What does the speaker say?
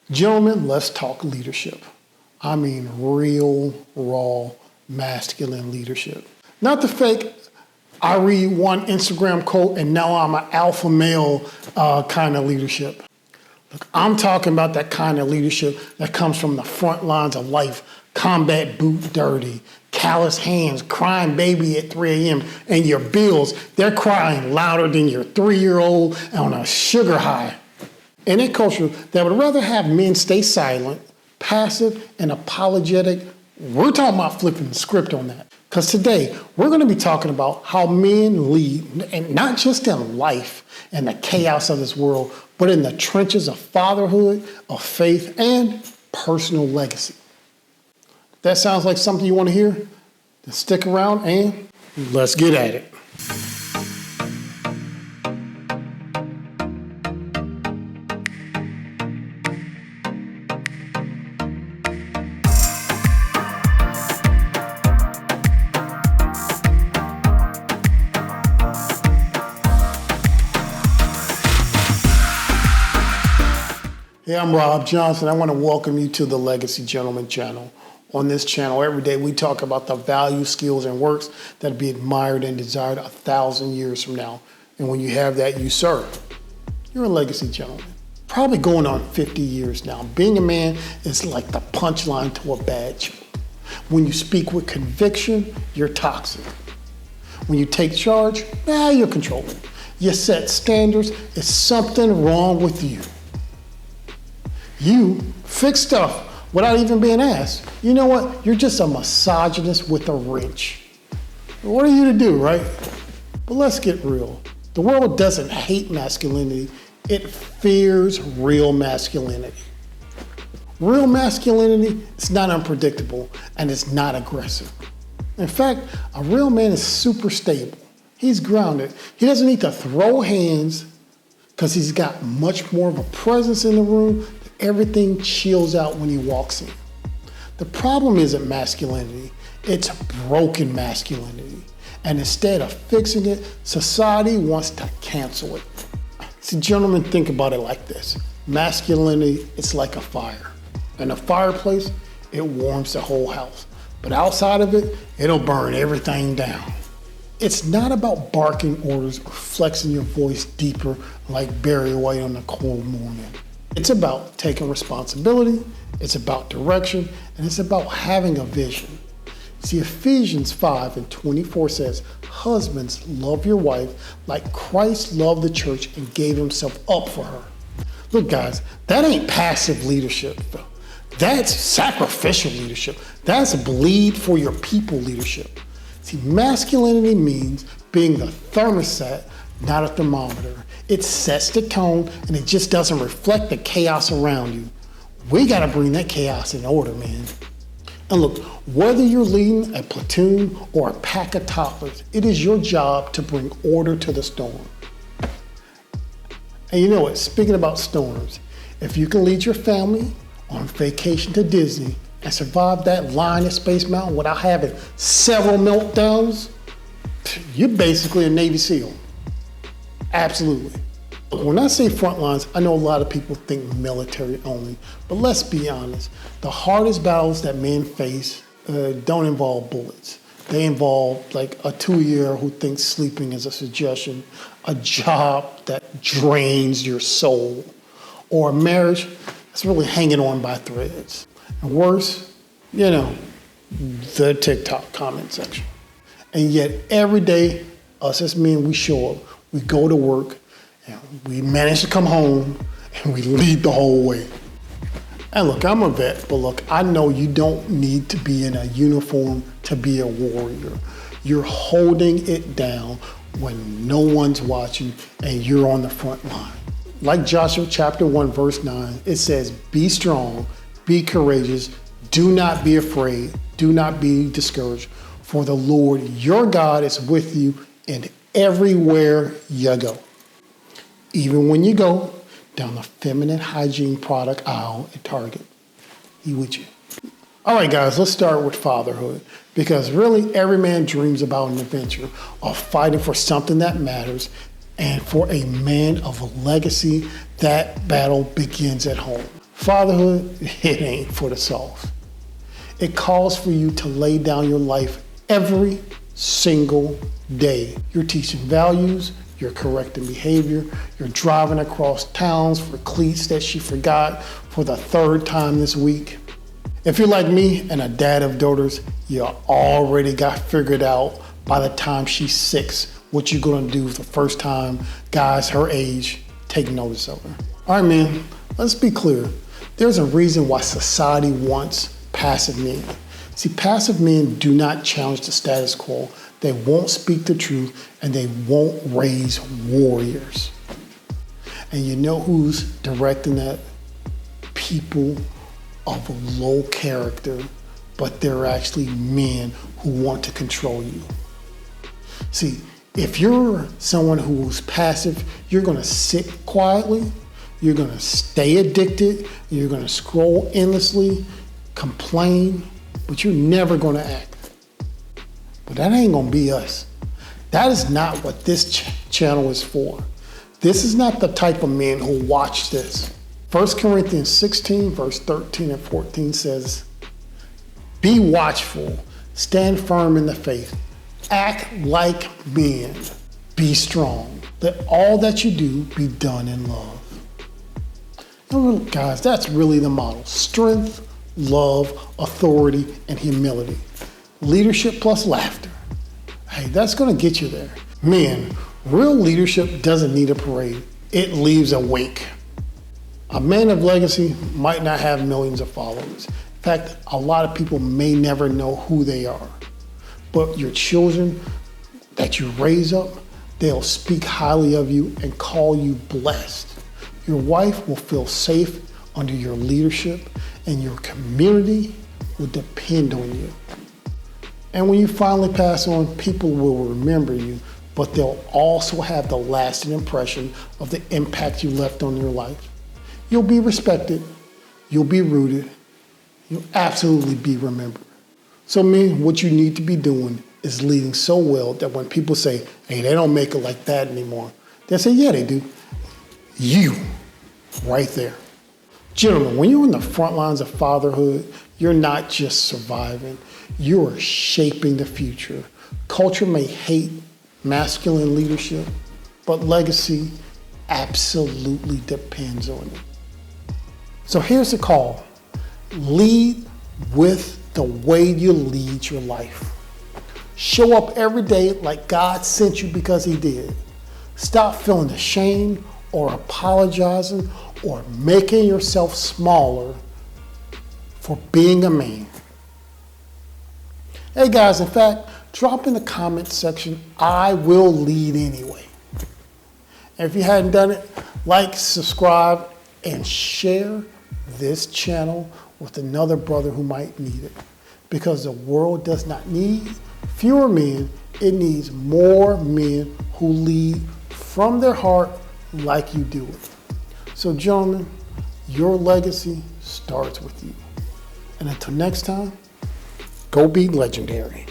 Gentlemen, let's talk leadership. I mean real, raw, masculine leadership. Not the fake, I read one Instagram quote and now I'm an alpha male kind of leadership. Look, I'm talking about that kind of leadership that comes from the front lines of life, combat boot dirty, callous hands, crying baby at 3 a.m. and your bills, they're crying louder than your 3-year-old on a sugar high. In a culture that would rather have men stay silent, passive, and apologetic, we're talking about flipping the script on that. Because today, we're going to be talking about how men lead, and not just in life and the chaos of this world, but in the trenches of fatherhood, of faith, and personal legacy. If that sounds like something you want to hear, then stick around and let's get at it. Hey, I'm Rob Johnson. I want to welcome you to the Legacy Gentleman channel. On this channel, every day we talk about the values, skills, and works that be admired and desired 1,000 years from now. And when you have that, you serve. You're a legacy gentleman. Probably going on 50 years now. Being a man is like the punchline to a bad joke. When you speak with conviction, you're toxic. When you take charge, you're controlling. You set standards, it's something wrong with you. You fix stuff without even being asked. You know what? You're just a misogynist with a wrench. What are you to do, right? But let's get real. The world doesn't hate masculinity. It fears real masculinity. Real masculinity is not unpredictable and it's not aggressive. In fact, a real man is super stable. He's grounded. He doesn't need to throw hands because he's got much more of a presence in the room. Everything chills out when he walks in. The problem isn't masculinity, it's broken masculinity. And instead of fixing it, society wants to cancel it. See, gentlemen, think about it like this. Masculinity, it's like a fire. In a fireplace, it warms the whole house. But outside of it, it'll burn everything down. It's not about barking orders or flexing your voice deeper like Barry White on a cold morning. It's about taking responsibility, it's about direction, and it's about having a vision. See, Ephesians 5:24 says, husbands, love your wife like Christ loved the church and gave himself up for her. Look, guys, that ain't passive leadership. That's sacrificial leadership. That's bleed for your people leadership. See, masculinity means being the thermostat, not a thermometer. It sets the tone and it just doesn't reflect the chaos around you. We gotta bring that chaos in order, man. And look, whether you're leading a platoon or a pack of toddlers, it is your job to bring order to the storm. And you know what, speaking about storms, if you can lead your family on vacation to Disney and survive that line at Space Mountain without having several meltdowns, you're basically a Navy SEAL. Absolutely. When I say front lines, I know a lot of people think military only, but let's be honest. The hardest battles that men face don't involve bullets. They involve like a 2-year-old who thinks sleeping is a suggestion, a job that drains your soul, or a marriage that's really hanging on by threads. And worse, the TikTok comment section. And yet every day, us as men, we show up. We go to work, and we manage to come home, and we lead the whole way. And look, I'm a vet, but look, I know you don't need to be in a uniform to be a warrior. You're holding it down when no one's watching and you're on the front line. Like Joshua chapter 1, verse 9, it says, be strong, be courageous, do not be afraid, do not be discouraged, for the Lord your God is with you in everywhere you go. Even when you go down the feminine hygiene product aisle at Target, he with you. All right, guys, let's start with fatherhood, because really every man dreams about an adventure of fighting for something that matters, and for a man of a legacy, that battle begins at home. Fatherhood, it ain't for the soft. It calls for you to lay down your life every single day. You're teaching values, you're correcting behavior, you're driving across towns for cleats that she forgot for the third time this week. If you're like me and a dad of daughters, you already got figured out by the time she's 6 what you're gonna do the first time guys her age take notice of her. All right, man, let's be clear. There's a reason why society wants passive men. See, passive men do not challenge the status quo. They won't speak the truth, and they won't raise warriors. And you know who's directing that? People of low character, but they're actually men who want to control you. See, if you're someone who's passive, you're gonna sit quietly, you're gonna stay addicted, you're gonna scroll endlessly, complain, but you're never gonna act. But that ain't gonna be us. That is not what this channel is for. This is not the type of men who watch this. 1 Corinthians 16, verse 13 and 14 says, "Be watchful, stand firm in the faith, act like men, be strong. Let all that you do be done in love." And guys, that's really the model. Strength, love, authority, and humility. Leadership plus laughter. Hey, that's gonna get you there. Men, real leadership doesn't need a parade. It leaves a wake. A man of legacy might not have millions of followers. In fact, a lot of people may never know who they are. But your children that you raise up, they'll speak highly of you and call you blessed. Your wife will feel safe under your leadership, and your community will depend on you. And when you finally pass on, people will remember you, but they'll also have the lasting impression of the impact you left on your life. You'll be respected, you'll be rooted, you'll absolutely be remembered. So men, what you need to be doing is leading so well that when people say, hey, they don't make it like that anymore, they'll say, yeah, they do. You, right there. Gentlemen, when you're in the front lines of fatherhood, you're not just surviving, you're shaping the future. Culture may hate masculine leadership, but legacy absolutely depends on it. So here's the call. Lead with the way you lead your life. Show up every day like God sent you because he did. Stop feeling ashamed or apologizing or making yourself smaller for being a man. Hey guys, in fact, drop in the comment section, I will lead anyway. And if you hadn't done it, like, subscribe, and share this channel with another brother who might need it. Because the world does not need fewer men, it needs more men who lead from their heart like you do it. So gentlemen, your legacy starts with you. And until next time, go be legendary.